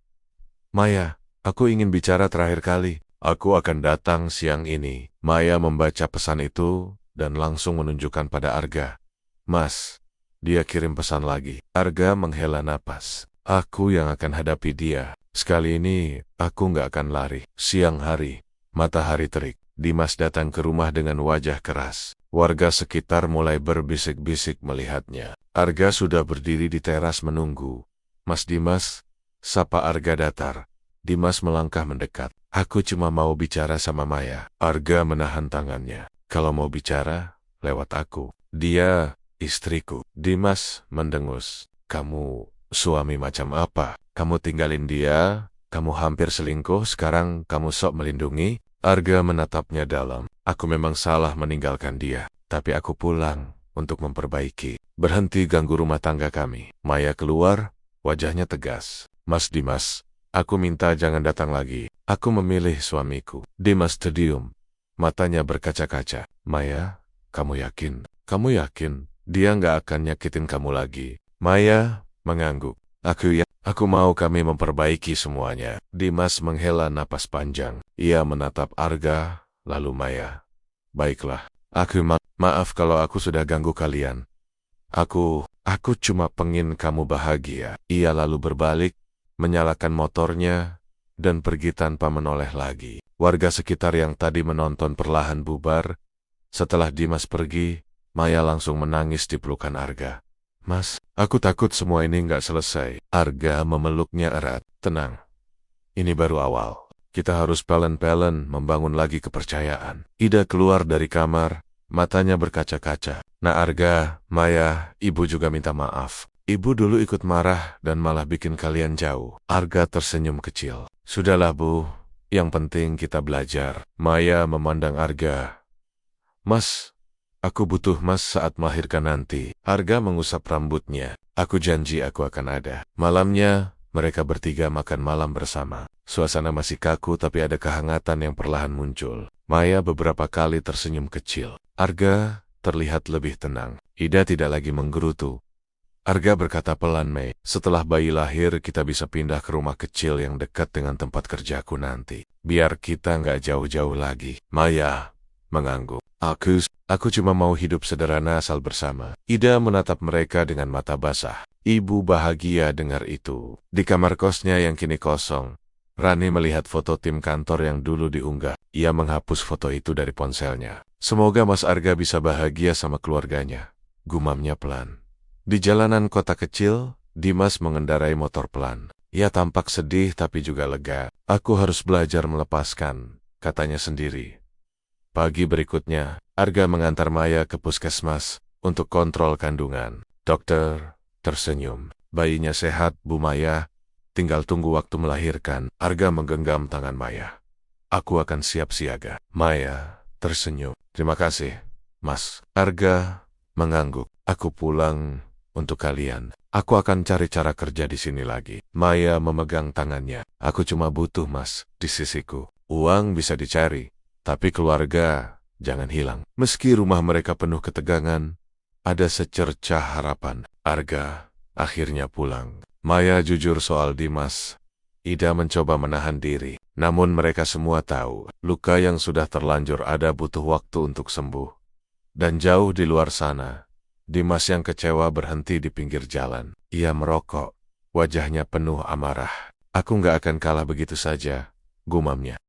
"Maya, aku ingin bicara terakhir kali. Aku akan datang siang ini." Maya membaca pesan itu dan langsung menunjukkan pada Arga. "Mas, dia kirim pesan lagi." Arga menghela napas. "Aku yang akan hadapi dia. Sekali ini, aku nggak akan lari." Siang hari, matahari terik. Dimas datang ke rumah dengan wajah keras. Warga sekitar mulai berbisik-bisik melihatnya. Arga sudah berdiri di teras menunggu. "Mas Dimas," sapa Arga datar. Dimas melangkah mendekat. "Aku cuma mau bicara sama Maya." Arga menahan tangannya. "Kalau mau bicara, lewat aku. Dia istriku." Dimas mendengus. "Kamu suami macam apa? Kamu tinggalin dia, kamu hampir selingkuh, sekarang kamu sok melindungi." Arga menatapnya dalam. "Aku memang salah meninggalkan dia, tapi aku pulang untuk memperbaiki. Berhenti ganggu rumah tangga kami." Maya keluar, wajahnya tegas. "Mas Dimas, aku minta jangan datang lagi. Aku memilih suamiku." Dimas terdiam. Matanya berkaca-kaca. "Maya, kamu yakin? Kamu yakin dia nggak akan nyakitin kamu lagi?" Maya mengangguk. Aku mau kami memperbaiki semuanya." Dimas menghela napas panjang. Ia menatap Arga, lalu Maya. Baiklah. Maaf kalau aku sudah ganggu kalian. Aku cuma pengen kamu bahagia. Ia lalu berbalik, menyalakan motornya, dan pergi tanpa menoleh lagi. Warga sekitar yang tadi menonton perlahan bubar. Setelah Dimas pergi, Maya langsung menangis di pelukan Arga. Mas, aku takut semua ini nggak selesai. Arga memeluknya erat. Tenang. Ini baru awal. Kita harus pelan-pelan membangun lagi kepercayaan. Ida keluar dari kamar, matanya berkaca-kaca. Nah Arga, Maya, ibu juga minta maaf. Ibu dulu ikut marah dan malah bikin kalian jauh. Arga tersenyum kecil. Sudahlah Bu, yang penting kita belajar. Maya memandang Arga. Mas, aku butuh Mas saat melahirkan nanti. Arga mengusap rambutnya. Aku janji aku akan ada. Malamnya, mereka bertiga makan malam bersama. Suasana masih kaku tapi ada kehangatan yang perlahan muncul. Maya beberapa kali tersenyum kecil. Arga terlihat lebih tenang. Ida tidak lagi menggerutu. Arga berkata pelan, Mei, setelah bayi lahir kita bisa pindah ke rumah kecil yang dekat dengan tempat kerjaku nanti. Biar kita nggak jauh-jauh lagi. Maya mengangguk. Aku cuma mau hidup sederhana asal bersama. Ida menatap mereka dengan mata basah. Ibu bahagia dengar itu. Di kamar kosnya yang kini kosong, Rani melihat foto tim kantor yang dulu diunggah. Ia menghapus foto itu dari ponselnya. Semoga Mas Arga bisa bahagia sama keluarganya. Gumamnya pelan. Di jalanan kota kecil, Dimas mengendarai motor pelan. Ia tampak sedih tapi juga lega. Aku harus belajar melepaskan, katanya sendiri. Pagi berikutnya, Arga mengantar Maya ke puskesmas untuk kontrol kandungan. Dokter tersenyum. Bayinya sehat, Bu Maya. Tinggal tunggu waktu melahirkan. Arga menggenggam tangan Maya. Aku akan siap siaga. Maya tersenyum. Terima kasih, Mas. Arga mengangguk. Aku pulang untuk kalian. Aku akan cari cara kerja di sini lagi. Maya memegang tangannya. Aku cuma butuh Mas di sisiku. Uang bisa dicari, tapi keluarga jangan hilang. Meski rumah mereka penuh ketegangan, ada secercah harapan. Arga akhirnya pulang. Maya jujur soal Dimas. Ida mencoba menahan diri. Namun mereka semua tahu, luka yang sudah terlanjur ada butuh waktu untuk sembuh. Dan jauh di luar sana, Dimas yang kecewa berhenti di pinggir jalan. Ia merokok. Wajahnya penuh amarah. Aku nggak akan kalah begitu saja, gumamnya.